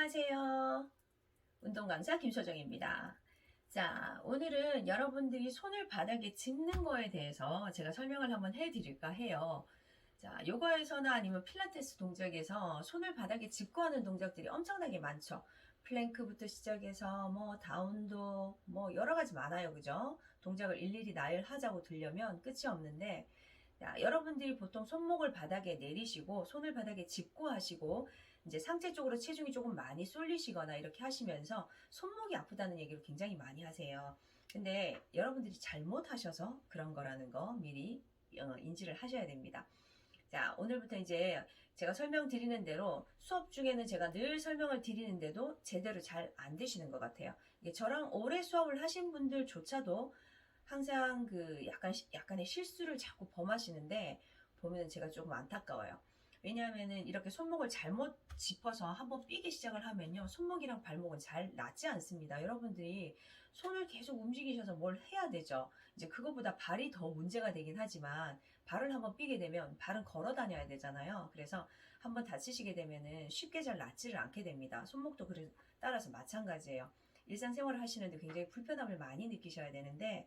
안녕하세요. 운동강사 김소정입니다. 자, 오늘은 여러분들이 손을 바닥에 짚는 거에 대해서 제가 설명을 한번 해드릴까 해요. 자, 요가에서나 아니면 필라테스 동작에서 손을 바닥에 짚고 하는 동작들이 엄청나게 많죠. 플랭크부터 시작해서 뭐 다운도 뭐 여러 가지 많아요. 그죠? 동작을 일일이 나열하자고 들려면 끝이 없는데, 자, 여러분들이 보통 손목을 바닥에 내리시고 손을 바닥에 짚고 하시고 이제 상체 쪽으로 체중이 조금 많이 쏠리시거나 이렇게 하시면서 손목이 아프다는 얘기를 굉장히 많이 하세요. 근데 여러분들이 잘못하셔서 그런 거라는 거 미리 인지를 하셔야 됩니다. 자, 오늘부터 이제 제가 설명드리는 대로 수업 중에는 제가 늘 설명을 드리는데도 제대로 잘 안 되시는 것 같아요. 이게 저랑 오래 수업을 하신 분들조차도 항상 그 약간의 실수를 자꾸 범하시는데 보면 제가 조금 안타까워요. 왜냐하면은 이렇게 손목을 잘못 짚어서 한번 삐기 시작을 하면요. 손목이랑 발목은 잘 낫지 않습니다. 여러분들이 손을 계속 움직이셔서 뭘 해야 되죠. 이제 그거보다 발이 더 문제가 되긴 하지만 발을 한번 삐게 되면 발은 걸어 다녀야 되잖아요. 그래서 한번 다치시게 되면은 쉽게 잘 낫지를 않게 됩니다. 손목도 따라서 마찬가지예요. 일상생활을 하시는데 굉장히 불편함을 많이 느끼셔야 되는데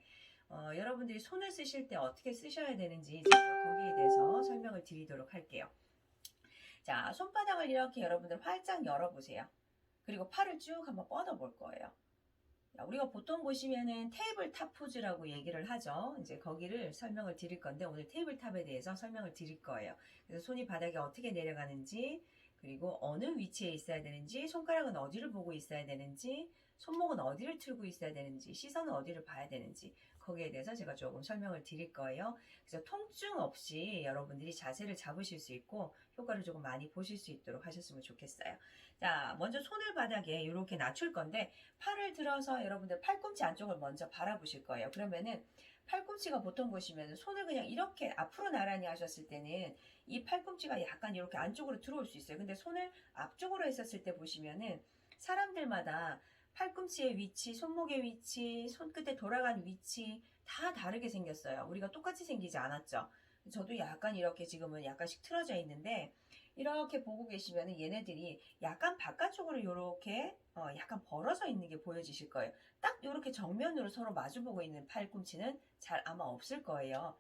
여러분들이 손을 쓰실 때 어떻게 쓰셔야 되는지 제가 거기에 대해서 설명을 드리도록 할게요. 자, 손바닥을 이렇게 여러분들 활짝 열어보세요. 그리고 팔을 쭉 한번 뻗어 볼 거예요. 자, 우리가 보통 보시면은 테이블탑 포즈라고 얘기를 하죠. 이제 거기를 설명을 드릴 건데 오늘 테이블탑에 대해서 설명을 드릴 거예요. 그래서 손이 바닥에 어떻게 내려가는지, 그리고 어느 위치에 있어야 되는지, 손가락은 어디를 보고 있어야 되는지, 손목은 어디를 틀고 있어야 되는지, 시선은 어디를 봐야 되는지 거기에 대해서 제가 조금 설명을 드릴 거예요. 그래서 통증 없이 여러분들이 자세를 잡으실 수 있고 효과를 조금 많이 보실 수 있도록 하셨으면 좋겠어요. 자, 먼저 손을 바닥에 이렇게 낮출 건데 팔을 들어서 여러분들 팔꿈치 안쪽을 먼저 바라보실 거예요. 그러면은 팔꿈치가 보통 보시면 손을 그냥 이렇게 앞으로 나란히 하셨을 때는 이 팔꿈치가 약간 이렇게 안쪽으로 들어올 수 있어요. 근데 손을 앞쪽으로 했었을 때 보시면은 사람들마다 팔꿈치의 위치, 손목의 위치, 손끝에 돌아간 위치 다 다르게 생겼어요. 우리가 똑같이 생기지 않았죠. 저도 약간 이렇게 지금은 약간씩 틀어져 있는데 이렇게 보고 계시면 얘네들이 약간 바깥쪽으로 이렇게 약간 벌어져 있는 게 보여지실 거예요. 딱 이렇게 정면으로 서로 마주보고 있는 팔꿈치는 잘 아마 없을 거예요.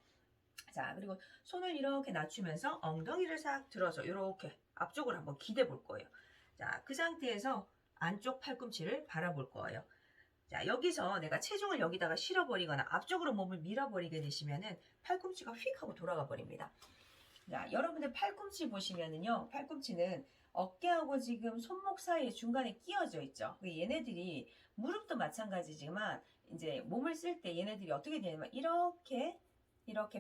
자, 그리고 손을 이렇게 낮추면서 엉덩이를 싹 들어서 이렇게 앞쪽으로 한번 기대 볼 거예요. 자, 그 상태에서 안쪽 팔꿈치를 바라볼 거예요. 자, 여기서 내가 체중을 여기다가 실어버리거나 앞쪽으로 몸을 밀어버리게 되시면은 팔꿈치가 휙 하고 돌아가 버립니다. 자, 여러분들 팔꿈치 보시면은요, 팔꿈치는 어깨하고 지금 손목 사이에 중간에 끼어져 있죠. 얘네들이 무릎도 마찬가지지만 이제 몸을 쓸 때 얘네들이 어떻게 되냐면 이렇게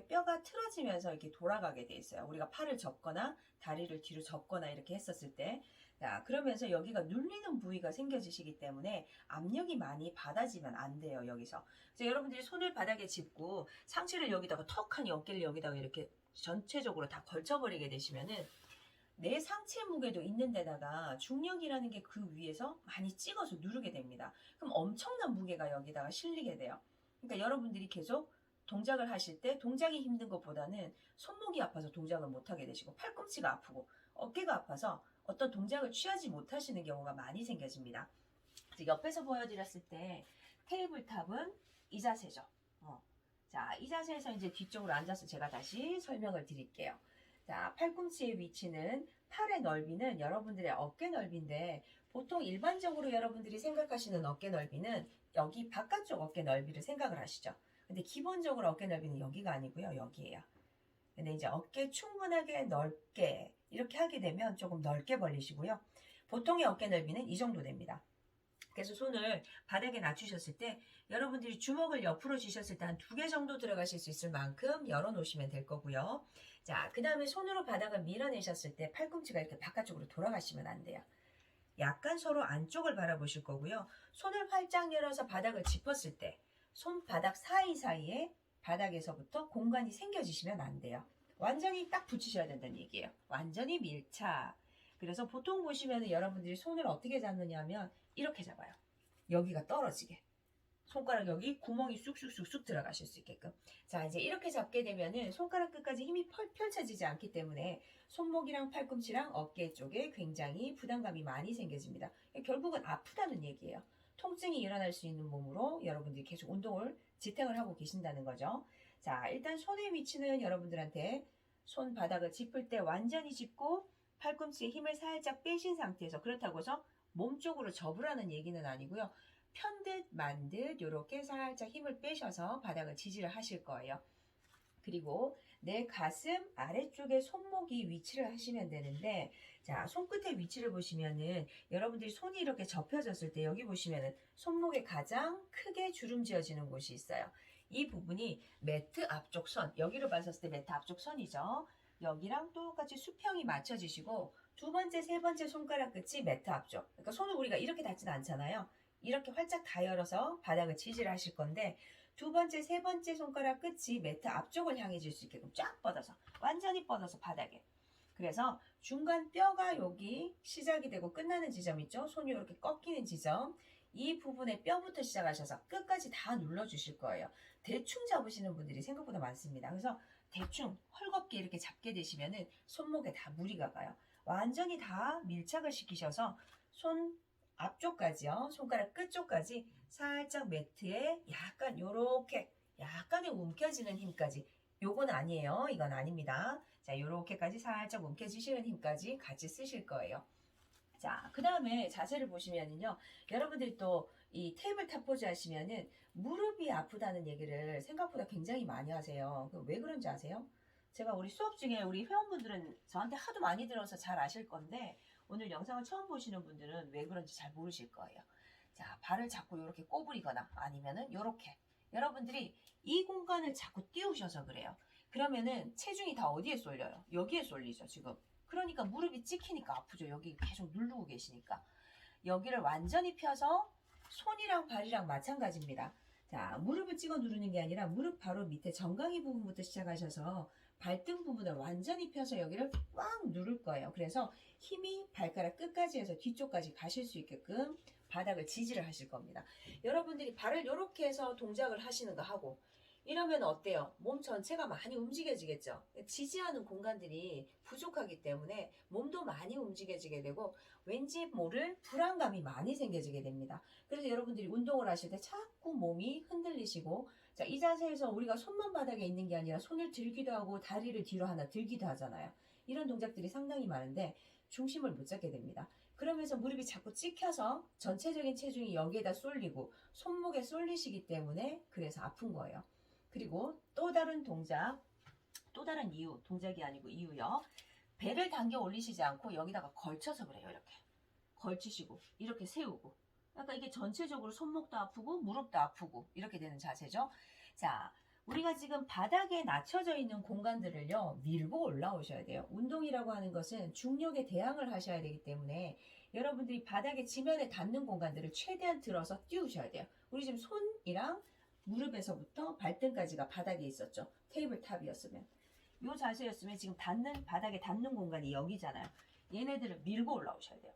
뼈가 틀어지면서 이렇게 돌아가게 돼 있어요. 우리가 팔을 접거나 다리를 뒤로 접거나 이렇게 했었을 때. 자, 그러면서 여기가 눌리는 부위가 생겨지시기 때문에 압력이 많이 받아지면 안 돼요, 여기서. 그래서 여러분들이 손을 바닥에 짚고 상체를 여기다가 턱하니 어깨를 여기다가 이렇게 전체적으로 다 걸쳐버리게 되시면은 내 상체 무게도 있는 데다가 중력이라는 게 그 위에서 많이 찍어서 누르게 됩니다. 그럼 엄청난 무게가 여기다가 실리게 돼요. 그러니까 여러분들이 계속 동작을 하실 때 동작이 힘든 것보다는 손목이 아파서 동작을 못하게 되시고 팔꿈치가 아프고 어깨가 아파서 어떤 동작을 취하지 못하시는 경우가 많이 생겨집니다. 옆에서 보여드렸을 때 테이블탑은 이 자세죠. 자, 이 자세에서 이제 뒤쪽으로 앉아서 제가 다시 설명을 드릴게요. 자, 팔꿈치의 위치는 팔의 넓이는 여러분들의 어깨 넓이인데 보통 일반적으로 여러분들이 생각하시는 어깨 넓이는 여기 바깥쪽 어깨 넓이를 생각을 하시죠. 근데 기본적으로 어깨 넓이는 여기가 아니고요. 여기예요. 근데 이제 어깨 충분하게 넓게 이렇게 하게 되면 조금 넓게 벌리시고요. 보통의 어깨 넓이는 이 정도 됩니다. 그래서 손을 바닥에 낮추셨을 때 여러분들이 주먹을 옆으로 쥐셨을 때 한 2개 정도 들어가실 수 있을 만큼 열어 놓으시면 될 거고요. 자, 그 다음에 손으로 바닥을 밀어내셨을 때 팔꿈치가 이렇게 바깥쪽으로 돌아가시면 안 돼요. 약간 서로 안쪽을 바라보실 거고요. 손을 활짝 열어서 바닥을 짚었을 때 손바닥 사이사이에 바닥에서부터 공간이 생겨지시면 안 돼요. 완전히 딱 붙이셔야 된다는 얘기예요. 완전히 밀착. 그래서 보통 보시면 여러분들이 손을 어떻게 잡느냐 하면 이렇게 잡아요. 여기가 떨어지게. 손가락 여기 구멍이 쑥쑥쑥쑥 들어가실 수 있게끔. 자, 이제 이렇게 잡게 되면은 손가락 끝까지 힘이 펼쳐지지 않기 때문에 손목이랑 팔꿈치랑 어깨 쪽에 굉장히 부담감이 많이 생겨집니다. 결국은 아프다는 얘기예요. 통증이 일어날 수 있는 몸으로 여러분들이 계속 운동을 지탱을 하고 계신다는 거죠. 자, 일단 손의 위치는 여러분들한테 손바닥을 짚을 때 완전히 짚고 팔꿈치에 힘을 살짝 빼신 상태에서, 그렇다고 해서 몸 쪽으로 접으라는 얘기는 아니고요. 편듯 만듯 이렇게 살짝 힘을 빼셔서 바닥을 지지를 하실 거예요. 그리고 내 가슴 아래쪽에 손목이 위치를 하시면 되는데, 자, 손끝의 위치를 보시면은 여러분들이 손이 이렇게 접혀졌을 때 여기 보시면은 손목에 가장 크게 주름 지어지는 곳이 있어요. 이 부분이 매트 앞쪽 선, 여기로 봤었을 때 매트 앞쪽 선이죠. 여기랑 똑같이 수평이 맞춰지시고, 두 번째, 세 번째 손가락 끝이 매트 앞쪽. 그러니까 손을 우리가 이렇게 닿지는 않잖아요. 이렇게 활짝 다 열어서 바닥을 지지를 하실 건데, 두 번째, 세 번째 손가락 끝이 매트 앞쪽을 향해 질 수 있게끔 쫙 뻗어서, 완전히 뻗어서 바닥에. 그래서 중간 뼈가 여기 시작이 되고 끝나는 지점 있죠? 손이 이렇게 꺾이는 지점. 이 부분에 뼈부터 시작하셔서 끝까지 다 눌러주실 거예요. 대충 잡으시는 분들이 생각보다 많습니다. 그래서 대충 헐겁게 이렇게 잡게 되시면은 손목에 다 무리가 가요. 완전히 다 밀착을 시키셔서 손 앞쪽까지요. 손가락 끝쪽까지 살짝 매트에 약간 요렇게 약간의 움켜지는 힘까지. 요건 아니에요. 이건 아닙니다. 자, 요렇게까지 살짝 움켜지시는 힘까지 같이 쓰실 거예요. 자, 그 다음에 자세를 보시면은요. 여러분들이 또 이 테이블탑 포즈 하시면은 무릎이 아프다는 얘기를 생각보다 굉장히 많이 하세요. 왜 그런지 아세요? 제가 우리 수업 중에 우리 회원분들은 저한테 하도 많이 들어서 잘 아실 건데, 오늘 영상을 처음 보시는 분들은 왜 그런지 잘 모르실 거예요. 자, 발을 자꾸 이렇게 꼬부리거나 아니면은 이렇게 여러분들이 이 공간을 자꾸 띄우셔서 그래요. 그러면은 체중이 다 어디에 쏠려요? 여기에 쏠리죠, 지금. 그러니까 무릎이 찍히니까 아프죠. 여기 계속 누르고 계시니까. 여기를 완전히 펴서 손이랑 발이랑 마찬가지입니다. 자, 무릎을 찍어 누르는 게 아니라 무릎 바로 밑에 정강이 부분부터 시작하셔서 발등 부분을 완전히 펴서 여기를 꽉 누를 거예요. 그래서 힘이 발가락 끝까지 해서 뒤쪽까지 가실 수 있게끔 바닥을 지지를 하실 겁니다. 여러분들이 발을 이렇게 해서 동작을 하시는 거 하고 이러면 어때요? 몸 전체가 많이 움직여지겠죠. 지지하는 공간들이 부족하기 때문에 몸도 많이 움직여지게 되고 왠지 모를 불안감이 많이 생겨지게 됩니다. 그래서 여러분들이 운동을 하실 때 자꾸 몸이 흔들리시고, 자, 이 자세에서 우리가 손만 바닥에 있는 게 아니라 손을 들기도 하고 다리를 뒤로 하나 들기도 하잖아요. 이런 동작들이 상당히 많은데 중심을 못 잡게 됩니다. 그러면서 무릎이 자꾸 찍혀서 전체적인 체중이 여기에다 쏠리고 손목에 쏠리시기 때문에 그래서 아픈 거예요. 그리고 또 다른 동작, 또 다른 이유, 동작이 아니고 이유요. 배를 당겨 올리시지 않고 여기다가 걸쳐서 그래요. 이렇게 걸치시고 이렇게 세우고, 약간 이게 전체적으로 손목도 아프고 무릎도 아프고 이렇게 되는 자세죠. 자, 우리가 지금 바닥에 낮춰져 있는 공간들을요 밀고 올라오셔야 돼요. 운동이라고 하는 것은 중력에 대항을 하셔야 되기 때문에 여러분들이 바닥에 지면에 닿는 공간들을 최대한 들어서 띄우셔야 돼요. 우리 지금 손이랑 무릎에서부터 발등까지가 바닥에 있었죠. 테이블탑이었으면. 이 자세였으면 지금 바닥에 닿는 공간이 여기잖아요. 얘네들을 밀고 올라오셔야 돼요.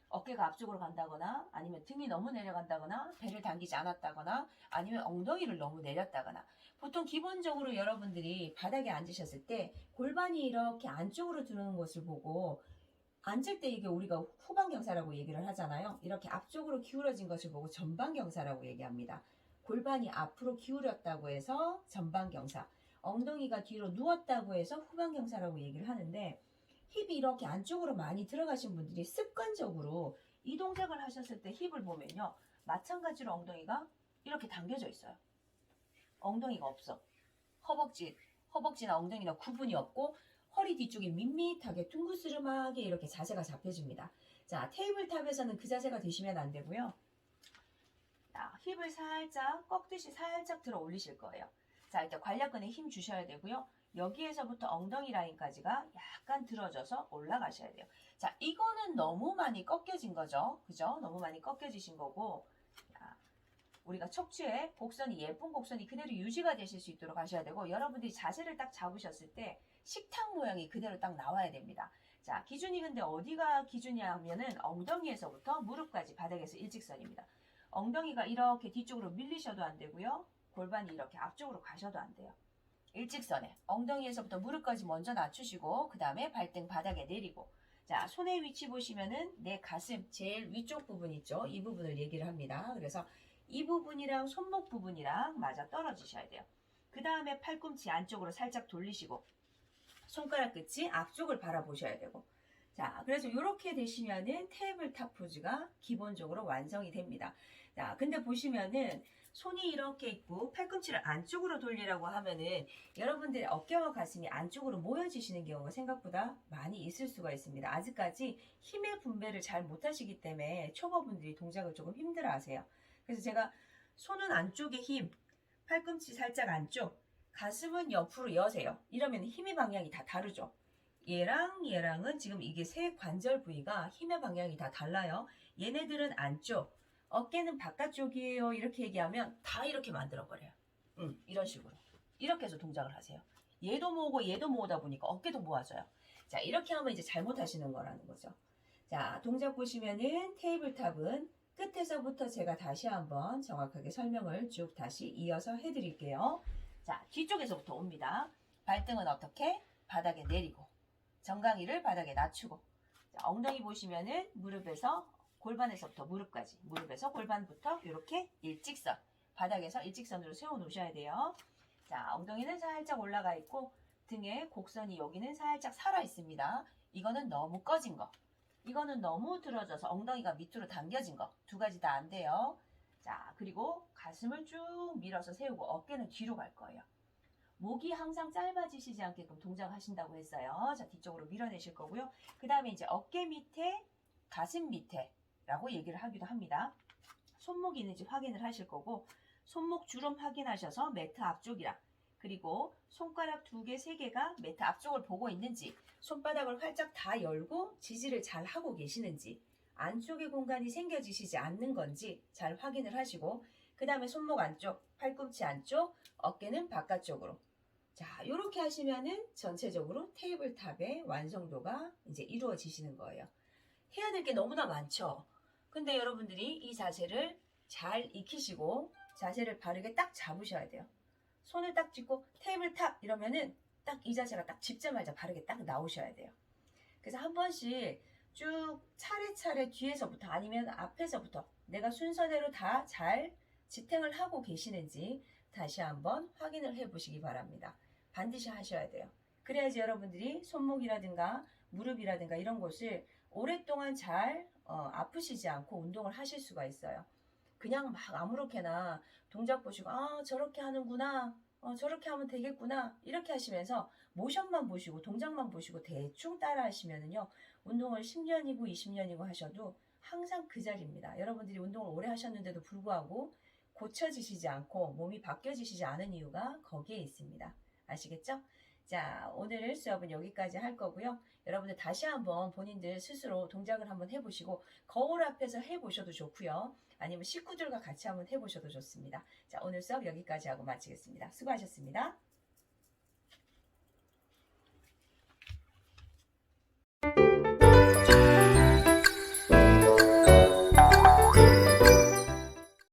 어깨가 앞쪽으로 간다거나 아니면 등이 너무 내려간다거나 배를 당기지 않았다거나 아니면 엉덩이를 너무 내렸다거나. 보통 기본적으로 여러분들이 바닥에 앉으셨을 때 골반이 이렇게 안쪽으로 들어오는 것을 보고 앉을 때 이게 우리가 후방경사라고 얘기를 하잖아요. 이렇게 앞쪽으로 기울어진 것을 보고 전방경사라고 얘기합니다. 골반이 앞으로 기울였다고 해서 전방경사, 엉덩이가 뒤로 누웠다고 해서 후방경사라고 얘기를 하는데, 힙이 이렇게 안쪽으로 많이 들어가신 분들이 습관적으로 이 동작을 하셨을 때 힙을 보면요, 마찬가지로 엉덩이가 이렇게 당겨져 있어요. 엉덩이가 없어. 허벅지나 엉덩이나 구분이 없고 허리 뒤쪽이 밋밋하게 둥그스름하게 이렇게 자세가 잡혀집니다. 자, 테이블탑에서는 그 자세가 되시면 안 되고요. 자, 힙을 살짝 꺾듯이 살짝 들어 올리실 거예요. 자, 일단 관략근에 힘 주셔야 되고요. 여기에서부터 엉덩이 라인까지가 약간 들어져서 올라가셔야 돼요. 자, 이거는 너무 많이 꺾여진 거죠. 그죠? 너무 많이 꺾여지신 거고, 자, 우리가 척추에 곡선이, 예쁜 곡선이 그대로 유지가 되실 수 있도록 하셔야 되고, 여러분들이 자세를 딱 잡으셨을 때 식탁 모양이 그대로 딱 나와야 됩니다. 자, 기준이 근데 어디가 기준이야 하면은 엉덩이에서부터 무릎까지 바닥에서 일직선입니다. 엉덩이가 이렇게 뒤쪽으로 밀리셔도 안 되고요. 골반이 이렇게 앞쪽으로 가셔도 안 돼요. 일직선에 엉덩이에서부터 무릎까지 먼저 낮추시고 그 다음에 발등 바닥에 내리고, 자, 손의 위치 보시면은 내 가슴 제일 위쪽 부분 있죠? 이 부분을 얘기를 합니다. 그래서 이 부분이랑 손목 부분이랑 맞아 떨어지셔야 돼요. 그 다음에 팔꿈치 안쪽으로 살짝 돌리시고 손가락 끝이 앞쪽을 바라보셔야 되고 자, 그래서 이렇게 되시면은 테이블탑 포즈가 기본적으로 완성이 됩니다. 자, 근데 보시면은 손이 이렇게 있고 팔꿈치를 안쪽으로 돌리라고 하면은 여러분들의 어깨와 가슴이 안쪽으로 모여지시는 경우가 생각보다 많이 있을 수가 있습니다. 아직까지 힘의 분배를 잘 못하시기 때문에 초보분들이 동작을 조금 힘들어 하세요. 그래서 제가 손은 안쪽에 힘, 팔꿈치 살짝 안쪽, 가슴은 옆으로 여세요. 이러면 힘의 방향이 다 다르죠. 얘랑은 지금 이게 세 관절 부위가 힘의 방향이 다 달라요. 얘네들은 안쪽, 어깨는 바깥쪽이에요. 이렇게 얘기하면 다 이렇게 만들어버려요. 이런 식으로. 이렇게 해서 동작을 하세요. 얘도 모으고 얘도 모으다 보니까 어깨도 모아져요. 자, 이렇게 하면 이제 잘못하시는 거라는 거죠. 자, 동작 보시면은 테이블탑은 끝에서부터 제가 다시 한번 정확하게 설명을 쭉 다시 이어서 해드릴게요. 자, 뒤쪽에서부터 옵니다. 발등은 어떻게? 바닥에 내리고 정강이를 바닥에 낮추고 자, 엉덩이 보시면은 무릎에서 골반에서부터 무릎까지 무릎에서 골반부터 이렇게 일직선 바닥에서 일직선으로 세워 놓으셔야 돼요. 자, 엉덩이는 살짝 올라가 있고 등의 곡선이 여기는 살짝 살아 있습니다. 이거는 너무 꺼진 거 이거는 너무 들어져서 엉덩이가 밑으로 당겨진 거 두 가지 다 안 돼요. 자, 그리고 가슴을 쭉 밀어서 세우고 어깨는 뒤로 갈 거예요. 목이 항상 짧아지시지 않게끔 동작하신다고 했어요. 자, 뒤쪽으로 밀어내실 거고요. 그 다음에 이제 어깨 밑에, 가슴 밑에라고 얘기를 하기도 합니다. 손목이 있는지 확인을 하실 거고, 손목 주름 확인하셔서 매트 앞쪽이랑, 그리고 손가락 2개, 3개가 매트 앞쪽을 보고 있는지, 손바닥을 활짝 다 열고 지지를 잘 하고 계시는지, 안쪽에 공간이 생겨지시지 않는 건지 잘 확인을 하시고, 그 다음에 손목 안쪽, 팔꿈치 안쪽, 어깨는 바깥쪽으로. 자, 이렇게 하시면은 전체적으로 테이블탑의 완성도가 이제 이루어지시는 거예요. 해야 될 게 너무나 많죠. 근데 여러분들이 이 자세를 잘 익히시고 자세를 바르게 딱 잡으셔야 돼요. 손을 딱 짚고 테이블탑 이러면은 딱 이 자세가 딱 짚자마자 바르게 딱 나오셔야 돼요. 그래서 한 번씩 쭉 차례차례 뒤에서부터 아니면 앞에서부터 내가 순서대로 다 잘 지탱을 하고 계시는지 다시 한번 확인을 해 보시기 바랍니다. 반드시 하셔야 돼요. 그래야지 여러분들이 손목이라든가 무릎이라든가 이런 곳을 오랫동안 잘 아프시지 않고 운동을 하실 수가 있어요. 그냥 막 아무렇게나 동작 보시고 아 저렇게 하는구나 저렇게 하면 되겠구나 이렇게 하시면서 모션만 보시고 동작만 보시고 대충 따라 하시면은요 운동을 10년이고 20년이고 하셔도 항상 그 자리입니다. 여러분들이 운동을 오래 하셨는데도 불구하고 고쳐지시지 않고 몸이 바뀌어지시지 않은 이유가 거기에 있습니다. 아시겠죠? 자, 오늘 수업은 여기까지 할 거고요. 여러분들 다시 한번 본인들 스스로 동작을 한번 해보시고 거울 앞에서 해보셔도 좋고요. 아니면 식구들과 같이 한번 해보셔도 좋습니다. 자, 오늘 수업 여기까지 하고 마치겠습니다. 수고하셨습니다.